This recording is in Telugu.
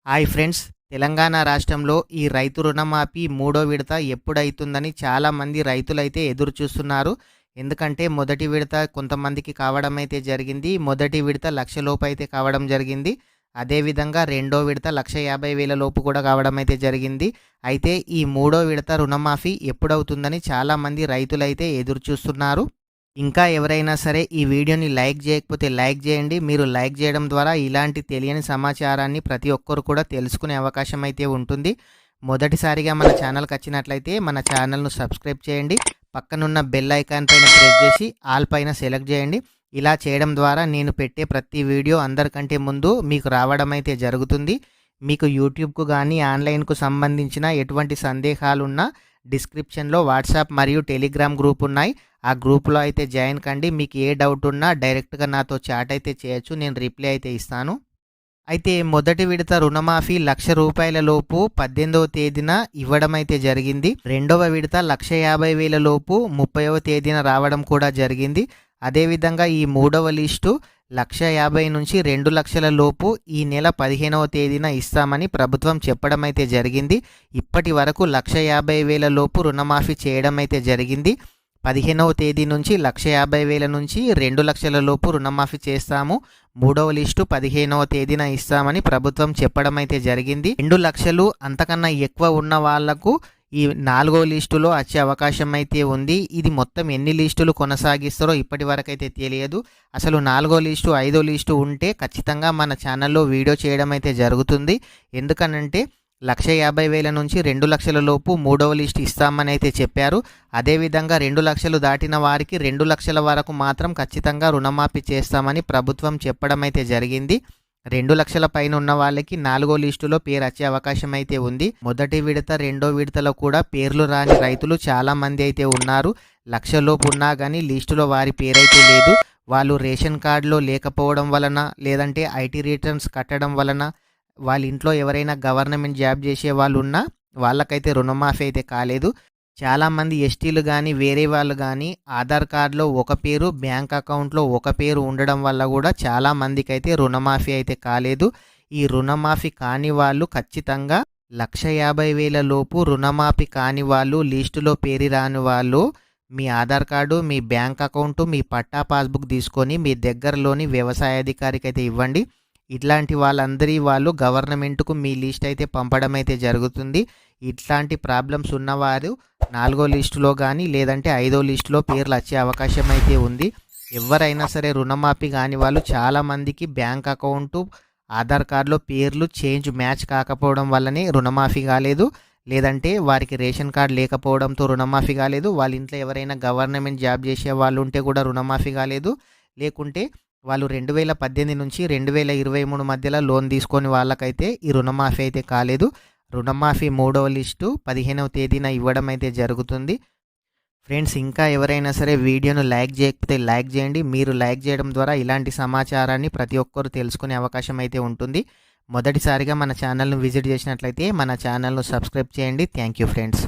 హాయ్ ఫ్రెండ్స్, తెలంగాణ రాష్ట్రంలో ఈ రైతు రుణమాఫీ మూడో విడత ఎప్పుడైతుందని చాలామంది రైతులైతే ఎదురు చూస్తున్నారు. ఎందుకంటే మొదటి విడత కొంతమందికి కావడం అయితే జరిగింది. మొదటి విడత 1,00,000 లోపు అయితే కావడం జరిగింది. అదేవిధంగా రెండో విడత 1,50,000 లోపు కూడా కావడం అయితే జరిగింది. అయితే ఈ మూడో విడత రుణమాఫీ ఎప్పుడవుతుందని చాలామంది రైతులైతే ఎదురు చూస్తున్నారు. ఇంకా ఎవరైనా సరే ఈ వీడియోని లైక్ చేయకపోతే లైక్ చేయండి. మీరు లైక్ చేయడం ద్వారా ఇలాంటి తెలియని సమాచారాన్ని ప్రతి ఒక్కరు కూడా తెలుసుకునే అవకాశం అయితే ఉంటుంది. మొదటిసారిగా మన ఛానల్కి వచ్చినట్లయితే మన ఛానల్ను సబ్స్క్రైబ్ చేయండి. పక్కనున్న బెల్ ఐకాన్ పైన ప్రెస్ చేసి ఆల్ పైన సెలెక్ట్ చేయండి. ఇలా చేయడం ద్వారా నేను పెట్టే ప్రతి వీడియో అందరికంటే ముందు మీకు రావడం అయితే జరుగుతుంది. మీకు యూట్యూబ్కు కానీ ఆన్లైన్కు సంబంధించిన ఎటువంటి సందేహాలున్నా డిస్క్రిప్షన్లో వాట్సాప్ మరియు టెలిగ్రామ్ గ్రూప్ ఉన్నాయి. ఆ గ్రూప్లో అయితే జాయిన్ కండి. మీకు ఏ డౌట్ ఉన్నా డైరెక్ట్గా నాతో చాట్ అయితే చేయొచ్చు. నేను రిప్లై అయితే ఇస్తాను. అయితే మొదటి విడత రుణమాఫీ 1,00,000 రూపాయల లోపు 18వ తేదీన ఇవ్వడం అయితే జరిగింది. రెండవ విడత 1,50,000 లోపు 30వ తేదీన రావడం కూడా జరిగింది. అదేవిధంగా ఈ మూడవ లిస్టు 1,50,000 నుంచి 2,00,000 లోపు ఈ నెల 15వ తేదీన ఇస్తామని ప్రభుత్వం చెప్పడం అయితే జరిగింది. ఇప్పటి వరకు 1,50,000 లోపు రుణమాఫీ చేయడం అయితే జరిగింది. 15వ తేదీ నుంచి 1,50,000 నుంచి 2,00,000 లోపు రుణమాఫీ చేస్తాము. మూడవ లిస్టు 15వ తేదీన ఇస్తామని ప్రభుత్వం చెప్పడం అయితే జరిగింది. 2,00,000 అంతకన్నా ఎక్కువ ఉన్న వాళ్లకు ఈ 4వ లిస్టులో వచ్చే అవకాశం అయితే ఉంది. ఇది మొత్తం ఎన్ని లిస్టులు కొనసాగిస్తారో ఇప్పటి వరకు అయితే తెలియదు. అసలు 4వ లిస్టు 5వ లిస్టు ఉంటే ఖచ్చితంగా మన ఛానల్లో వీడియో చేయడం అయితే జరుగుతుంది. ఎందుకనంటే 1,50,000 నుంచి 2,00,000 లోపు మూడవ లిస్ట్ ఇస్తామని అయితే చెప్పారు. అదేవిధంగా 2,00,000 దాటిన వారికి 2,00,000 వరకు మాత్రం ఖచ్చితంగా రుణమాఫీ చేస్తామని ప్రభుత్వం చెప్పడం అయితే జరిగింది. 2,00,000 పైన ఉన్న వాళ్ళకి 4వ లిస్టులో పేరు వచ్చే అవకాశం అయితే ఉంది. మొదటి విడత రెండో విడతలో కూడా పేర్లు రాని రైతులు చాలా మంది అయితే ఉన్నారు. 1,00,000 లోపు ఉన్నా కానీ లిస్టులో వారి పేరైతే లేదు. వాళ్ళు రేషన్ కార్డులో లేకపోవడం వలన, లేదంటే ఐటీ రిటర్న్స్ కట్టడం వలన, వాళ్ళ ఇంట్లో ఎవరైనా గవర్నమెంట్ జాబ్ చేసే వాళ్ళు ఉన్నా వాళ్ళకైతే రుణమాఫీ అయితే కాలేదు. చాలామంది ఎస్టీలు కానీ వేరే వాళ్ళు కానీ ఆధార్ కార్డులో ఒక పేరు, బ్యాంక్ అకౌంట్లో ఒక పేరు ఉండడం వల్ల కూడా చాలామందికి అయితే రుణమాఫీ అయితే కాలేదు. ఈ రుణమాఫీ కాని వాళ్ళు ఖచ్చితంగా 1,50,000 లోపు రుణమాఫీ కాని వాళ్ళు, లిస్టులో పేరు రాని వాళ్ళు మీ ఆధార్ కార్డు, మీ బ్యాంక్ అకౌంటు, మీ పట్టా పాస్బుక్ తీసుకొని మీ దగ్గరలోని వ్యవసాయ అధికారికి అయితే ఇవ్వండి. ఇట్లాంటి వాళ్ళు గవర్నమెంట్కు మీ లిస్ట్ అయితే పంపడం అయితే జరుగుతుంది. ఇట్లాంటి ప్రాబ్లమ్స్ ఉన్నవారు 4వ లిస్టులో కానీ లేదంటే 5వ లిస్టులో పేర్లు వచ్చే అవకాశం అయితే ఉంది. ఎవరైనా సరే రుణమాఫీ కాని వాళ్ళు చాలామందికి బ్యాంక్ అకౌంటు, ఆధార్ కార్డులో పేర్లు మ్యాచ్ కాకపోవడం వల్లనే రుణమాఫీ కాలేదు. లేదంటే వారికి రేషన్ కార్డు లేకపోవడంతో రుణమాఫీ కాలేదు. వాళ్ళ ఇంట్లో ఎవరైనా గవర్నమెంట్ జాబ్ చేసే వాళ్ళు ఉంటే కూడా రుణమాఫీ కాలేదు. లేకుంటే వాళ్ళు 2018 నుంచి 2023 మధ్యలో లోన్ తీసుకొని వాళ్ళకైతే ఈ రుణమాఫీ అయితే కాలేదు. రుణమాఫీ మూడవ లిస్టు 15వ తేదీన ఇవ్వడం అయితే జరుగుతుంది. ఫ్రెండ్స్, ఇంకా ఎవరైనా సరే వీడియోను లైక్ చేయకపోతే లైక్ చేయండి. మీరు లైక్ చేయడం ద్వారా ఇలాంటి సమాచారాన్ని ప్రతి ఒక్కరు తెలుసుకునే అవకాశం అయితే ఉంటుంది. మొదటిసారిగా మన ఛానల్ను విజిట్ చేసినట్లయితే మన ఛానల్ను సబ్స్క్రైబ్ చేయండి. Thank you friends.